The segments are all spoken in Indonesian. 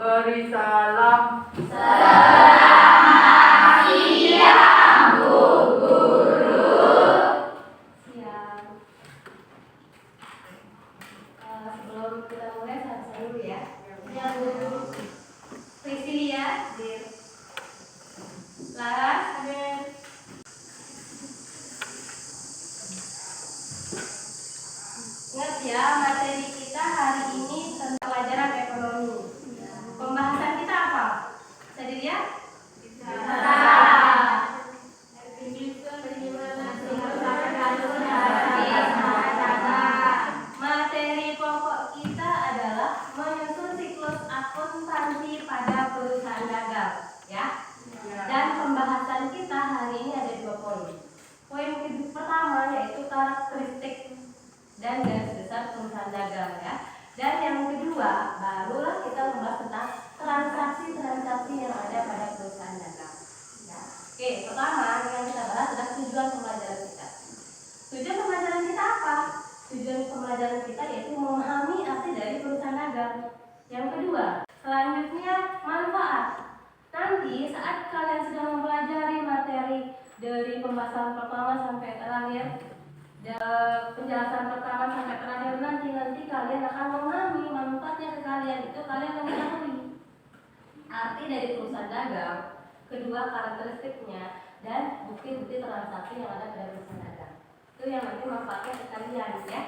Beri salam. Selamat siang, Bu Guru. Siang. Sebelum kita mulai, saya dulu ya. Yang Bu Priscilia, hadir. Laras, hadir. Ingat ya, materi kita hari ini tentang pelajaran ekonomi. Pembahasan kita apa? Bisa dilihat? Materi pokok kita adalah menyusun siklus akuntansi pada perusahaan dagang, ya. Dan pembahasan kita hari ini ada 2 poin. Poin pertama yaitu karakteristik dan garis besar perusahaan dagang, ya. Dan yang kedua, barulah kita membahas tentang transaksi-transaksi yang ada pada perusahaan dagang, ya. Oke, pertama yang kita bahas adalah tujuan pembelajaran kita. Tujuan pembelajaran kita apa? Tujuan pembelajaran kita yaitu memahami arti dari perusahaan dagang. Yang kedua, selanjutnya manfaat. Nanti saat kalian sudah mempelajari materi dari pembahasan pertama sampai terakhir, penjelasan pertama sampai terakhir, nanti kalian akan memahami manfaatnya ke kalian. Itu kalian mengetahui arti dari perusahaan dagang, kedua karakteristiknya, dan bukti-bukti transaksi yang ada pada perusahaan dagang. Itu yang nanti manfaatnya ke kalian, ya.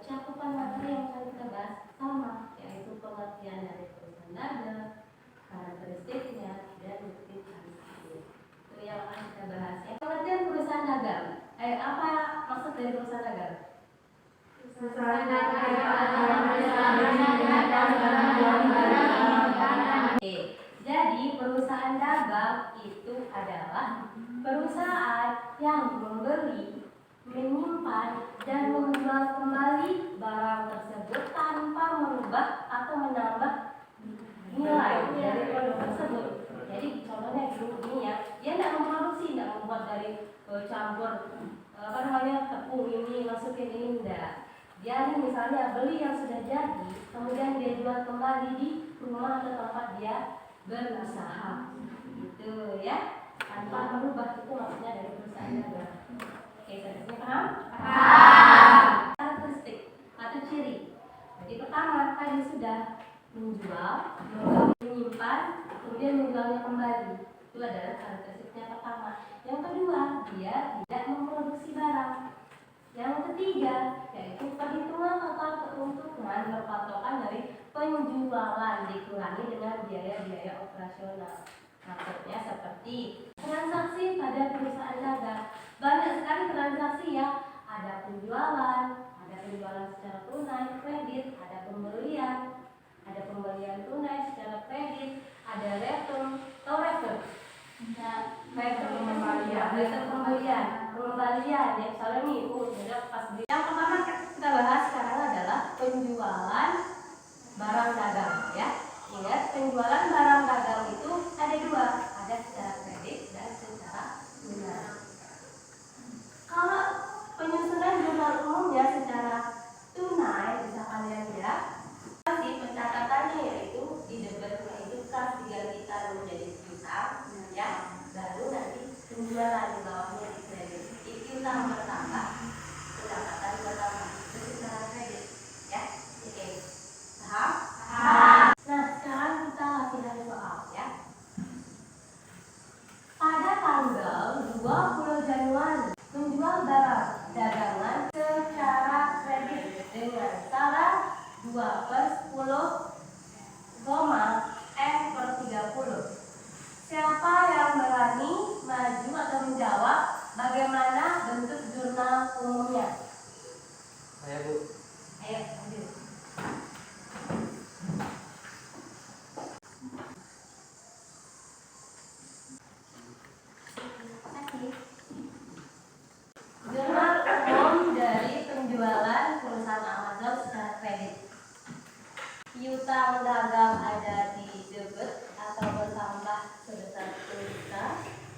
Cakupan materi yang akan kita bahas sama, yaitu pengertian dari perusahaan dagang, karakteristiknya, dan bukti transaksi. Itu yang akan kita bahas, ya. Pengertian perusahaan dagang. Apa maksud dari perusahaan dagang? Jadi perusahaan dagang itu adalah perusahaan yang membeli, menyimpan, dan menjual kembali barang tersebut tanpa merubah atau menambah nilai dari produk tersebut. Jadi contohnya gini ya, dia tidak memproduksi, tidak membuat dari campur tepung ini masukin ini, enggak. Dia nih misalnya beli yang sudah jadi, kemudian dia jual kembali di rumah atau tempat dia berusaha, gitu ya, tanpa merubah. Itu maksudnya dari perusahaan dagang. Oke, sampai paham? Paham. Karakteristik atau ciri. Jadi pertama tadi sudah menjual, menyimpan, kemudian menjualnya kembali. Itu adalah karakteristiknya pertama. Yang kedua, dia tidak memproduksi barang. Yang ketiga, yaitu perhitungan total keuntungan berpatokan dari penjualan dikurangi dengan biaya-biaya operasional. Maksudnya seperti transaksi pada perusahaan dagang. Banyak sekali transaksi ya. Ada penjualan secara tunai, kredit, ada pembelian tunai secara kredit, ada return, pengembalian ya, misalnya nih sudah pas beli. Yang pertama kita bahas sekarang adalah penjualan barang dagang, ya. Ingat, penjualan barang dagang itu ada 2, ada secara kredit dan secara tunai. Kalau penyusunan jurnal umumnya secara tunai bisa kalian lihat, pencatatannya yaitu di debitnya itu kas digantikan menjadi piutang, ya. Baru nanti penjualan di bawahnya di kredit. Piutang bertambah, pendapatan bertambah. Itu secara kredit, ya. Oke, paham? Paham. Nah, sekarang kita latihan soal, ya. Pada tanggal 20 Januari menjual barang dagangan secara kredit dengan salah 2/10, M/30. Siapa yang berani maju atau menjawab bagaimana bentuk jurnal umumnya? Saya, Bu. Ayo, ambil. Jurnal umum dari penjualan perusahaan Amazon secara kredit. Piutang dagang ada di debit atau bertambah sebesar 10 juta.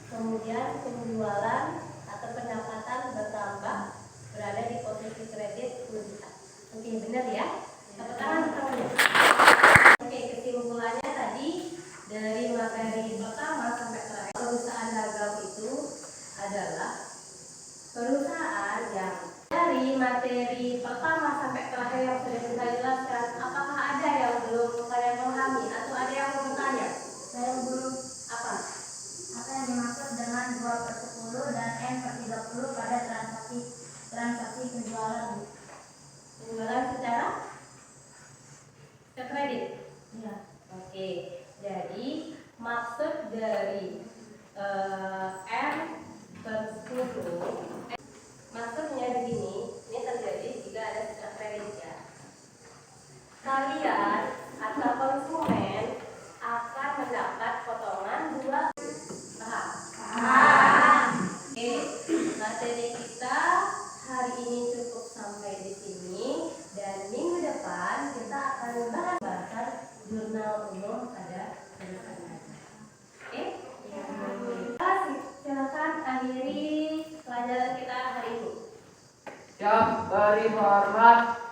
Kemudian penjualan atau pendapatan bertambah berada di posisi kredit 10 juta. Oke, benar ya? Tepuk tangan. Oke, kesimpulannya Tribunal Umum pada perusahaan dagang. Oke? Silakan akhiri pelajaran kita hari ini. Siap, beri hormat.